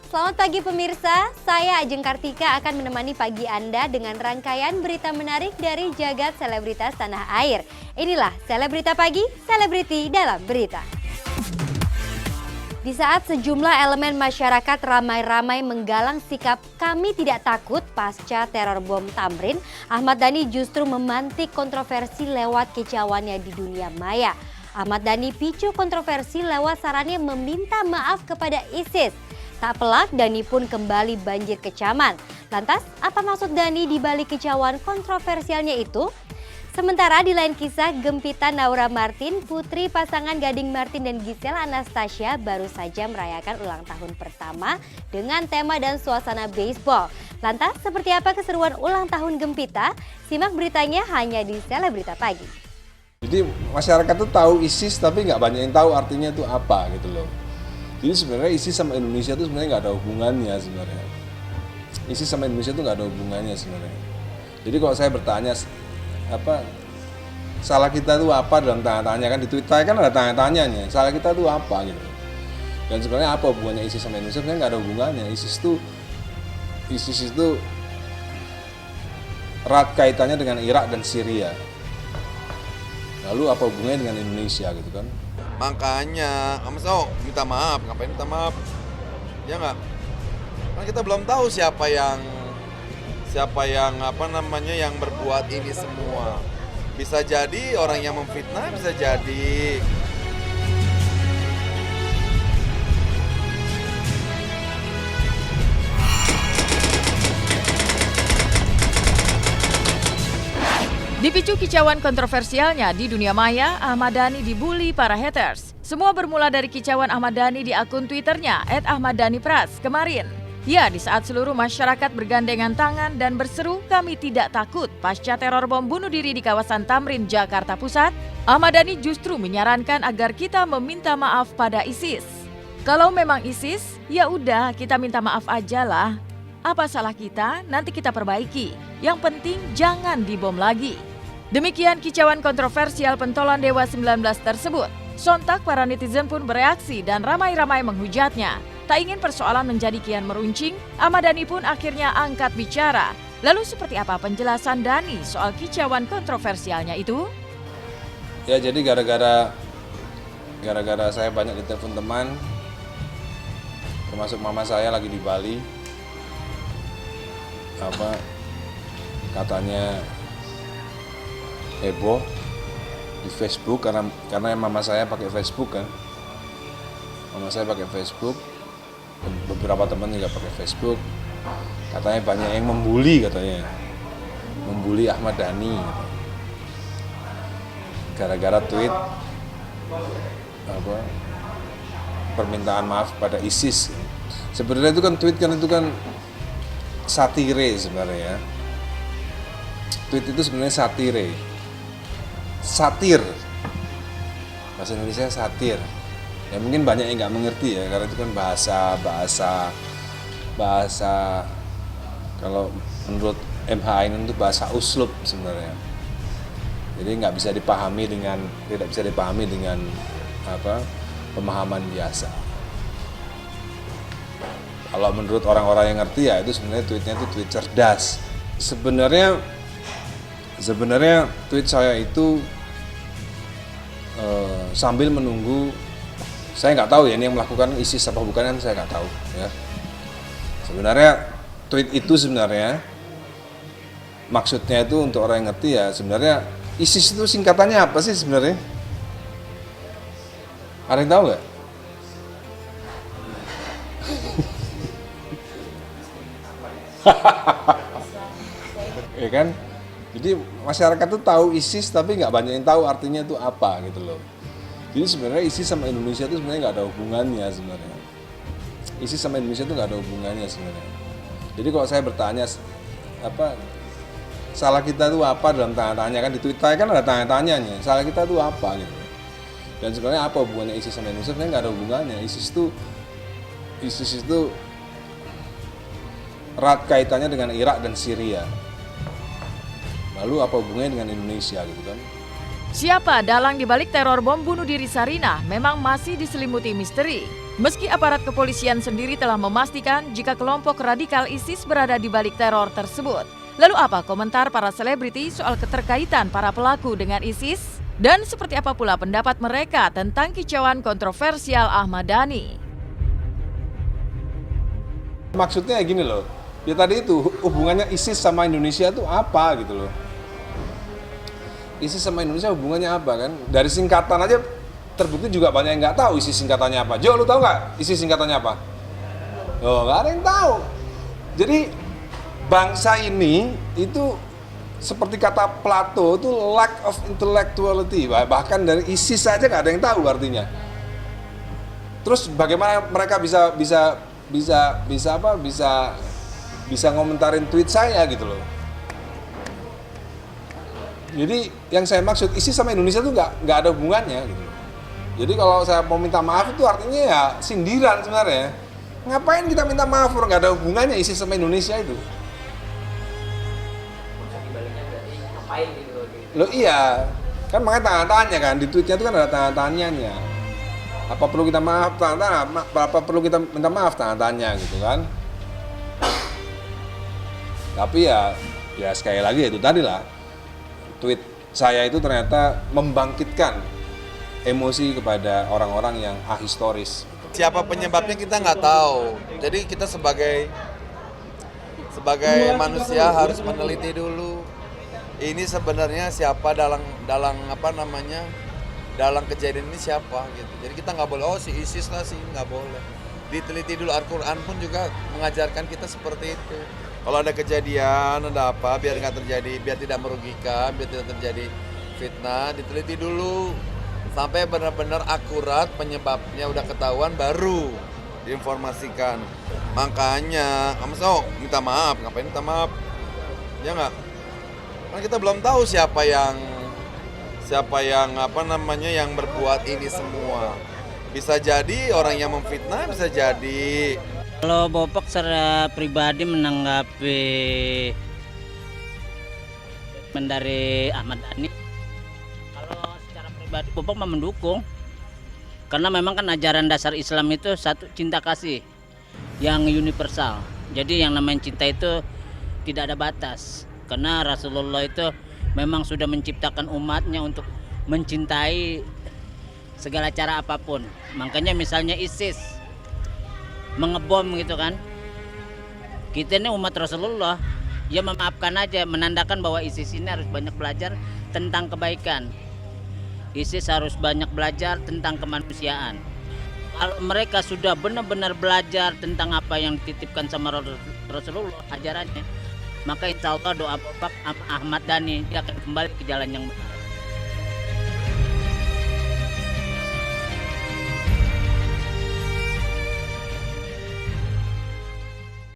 Selamat pagi pemirsa, saya Ajeng Kartika akan menemani pagi Anda dengan rangkaian berita menarik dari jagat selebritas tanah air. Inilah Selebrita Pagi, selebriti dalam berita. Di saat sejumlah elemen masyarakat ramai-ramai menggalang sikap kami tidak takut pasca teror bom Tamrin, Ahmad Dhani justru memantik kontroversi lewat kicauannya di dunia maya. Ahmad Dhani picu kontroversi lewat sarannya meminta maaf kepada ISIS. Tak pelak, Dhani pun kembali banjir kecaman. Lantas, apa maksud Dhani di balik kicauan kontroversialnya itu? Sementara di lain kisah, Gempita Naura Martin, putri pasangan Gading Martin dan Giselle Anastasia baru saja merayakan ulang tahun pertama dengan tema dan suasana baseball. Lantas, seperti apa keseruan ulang tahun Gempita? Simak beritanya hanya di Selebrita Pagi. Jadi masyarakat tuh tahu ISIS tapi nggak banyak yang tahu artinya itu apa gitu loh. Jadi sebenarnya ISIS sama Indonesia tuh sebenarnya nggak ada hubungannya sebenarnya. ISIS sama Indonesia tuh nggak ada hubungannya sebenarnya. Jadi kalau saya bertanya apa salah kita tuh apa dalam tanda tanya, kan di Twitter kan ada tanda tanyanya, salah kita tuh apa gitu. Dan sebenarnya apa hubungannya ISIS sama Indonesia? Sebenarnya nggak ada hubungannya. ISIS itu erat kaitannya dengan Irak dan Syria. Lalu apa hubungannya dengan Indonesia gitu kan? Makanya, kamu tahu minta maaf, ngapain minta maaf? Ya nggak? Kan kita belum tahu siapa yang yang berbuat ini semua. Bisa jadi orang yang memfitnah, bisa jadi Dipicu kicauan kontroversialnya di dunia maya, Ahmad Dhani dibully para haters. Semua bermula dari kicauan Ahmad Dhani di akun Twitternya @ahmaddhanipras kemarin. Ya, di saat seluruh masyarakat bergandengan tangan dan berseru kami tidak takut pasca teror bom bunuh diri di kawasan Tamrin, Jakarta Pusat, Ahmad Dhani justru menyarankan agar kita meminta maaf pada ISIS. Kalau memang ISIS, ya udah kita minta maaf aja lah. Apa salah kita? Nanti kita perbaiki. Yang penting jangan dibom lagi. Demikian kicauan kontroversial pentolan Dewa 19 tersebut. Sontak para netizen pun bereaksi dan ramai-ramai menghujatnya. Tak ingin persoalan menjadi kian meruncing, Ahmad Dhani pun akhirnya angkat bicara. Lalu seperti apa penjelasan Dhani soal kicauan kontroversialnya itu? Ya jadi gara-gara saya banyak ditelepon teman, termasuk mama saya lagi di Bali, katanya heboh di Facebook karena mama saya pakai Facebook kan. Mama saya pakai Facebook, beberapa teman juga pakai Facebook. Katanya banyak yang membuli Ahmad Dhani gitu. Gara-gara tweet permintaan maaf pada ISIS. Sebenarnya itu kan tweet itu kan satire sebenarnya. Tweet itu sebenarnya satire. Satir, bahasa Indonesia satir. Ya mungkin banyak yang nggak mengerti ya, karena itu kan bahasa kalau menurut MHI itu bahasa uslub sebenarnya. Jadi tidak bisa dipahami dengan pemahaman biasa. Kalau menurut orang-orang yang ngerti ya itu sebenarnya tweetnya itu tweet cerdas. Sebenarnya tweet saya itu sambil menunggu, saya nggak tahu ya ini yang melakukan ISIS apa bukan, kan saya nggak tahu ya. Sebenarnya tweet itu sebenarnya maksudnya itu untuk orang yang ngerti ya, sebenarnya ISIS itu singkatannya apa sih sebenarnya? Ada yang tahu nggak? Ya kan? Jadi masyarakat tuh tahu ISIS tapi nggak banyak yang tahu artinya itu apa gitu loh. Jadi sebenarnya ISIS sama Indonesia itu sebenarnya nggak ada hubungannya sebenarnya. ISIS sama Indonesia itu nggak ada hubungannya sebenarnya. Jadi kalau saya bertanya salah kita itu apa dalam tanda tanya, kan di Twitter kan ada tanda tanyanya, salah kita itu apa gitu. Dan sebenarnya apa hubungannya ISIS sama Indonesia? Sebenarnya nggak ada hubungannya. ISIS itu erat kaitannya dengan Irak dan Syria. Lalu apa hubungannya dengan Indonesia gitu kan? Siapa dalang dibalik teror bom bunuh diri Sarinah memang masih diselimuti misteri. Meski aparat kepolisian sendiri telah memastikan jika kelompok radikal ISIS berada di balik teror tersebut. Lalu apa komentar para selebriti soal keterkaitan para pelaku dengan ISIS? Dan seperti apa pula pendapat mereka tentang kicauan kontroversial Ahmad Dhani? Maksudnya gini loh, ya tadi itu hubungannya ISIS sama Indonesia itu apa gitu loh. ISIS sama Indonesia hubungannya apa kan? Dari singkatan aja terbukti juga banyak yang nggak tahu ISIS singkatannya apa. Jo, lu tahu nggak ISIS singkatannya apa? Oh, nggak ada yang tahu. Jadi bangsa ini itu seperti kata Plato itu lack of intellectuality. Bahkan dari ISIS saja nggak ada yang tahu artinya. Terus bagaimana mereka bisa ngomentarin tweet saya gitu loh. Jadi yang saya maksud ISIS sama Indonesia tuh nggak ada hubungannya gitu. Jadi kalau saya mau minta maaf itu artinya ya sindiran sebenarnya. Ngapain kita minta maaf orang nggak ada hubungannya ISIS sama Indonesia itu? Loh iya, kan makanya tanya kan di tweetnya itu kan ada tanya-tanyanya. Apa perlu kita maaf? Apa perlu kita minta maaf? Tanya gitu kan. Tapi ya sekali lagi itu tadi lah. Tweet saya itu ternyata membangkitkan emosi kepada orang-orang yang ahistoris. Siapa penyebabnya kita nggak tahu. Jadi kita sebagai manusia harus meneliti dulu. Ini sebenarnya siapa dalam kejadian ini siapa gitu. Jadi kita nggak boleh si ISIS lah sih, nggak boleh. Diteliti dulu. Al-Quran pun juga mengajarkan kita seperti itu. Kalau ada kejadian, ada apa, biar nggak terjadi, biar tidak merugikan, biar tidak terjadi fitnah, diteliti dulu sampai benar-benar akurat penyebabnya udah ketahuan baru diinformasikan. Makanya, minta maaf, ngapain minta maaf? Ya nggak? Kan kita belum tahu siapa yang yang berbuat ini semua. Bisa jadi orang yang memfitnah, bisa jadi. Kalau Bapak secara pribadi menanggapi dari Ahmad Dhani, kalau secara pribadi Bapak mendukung, karena memang kan ajaran dasar Islam itu satu cinta kasih yang universal. Jadi yang namanya cinta itu tidak ada batas. Karena Rasulullah itu memang sudah menciptakan umatnya untuk mencintai segala cara apapun. Makanya misalnya ISIS mengebom gitu kan. Kita ini umat Rasulullah, ya memaafkan aja, menandakan bahwa ISIS ini harus banyak belajar tentang kebaikan. ISIS harus banyak belajar tentang kemanusiaan. Kalau mereka sudah benar-benar belajar tentang apa yang dititipkan sama Rasulullah ajarannya, maka insya Allah doa Bapak Ahmad Dhani dia akan kembali ke jalan yang benar.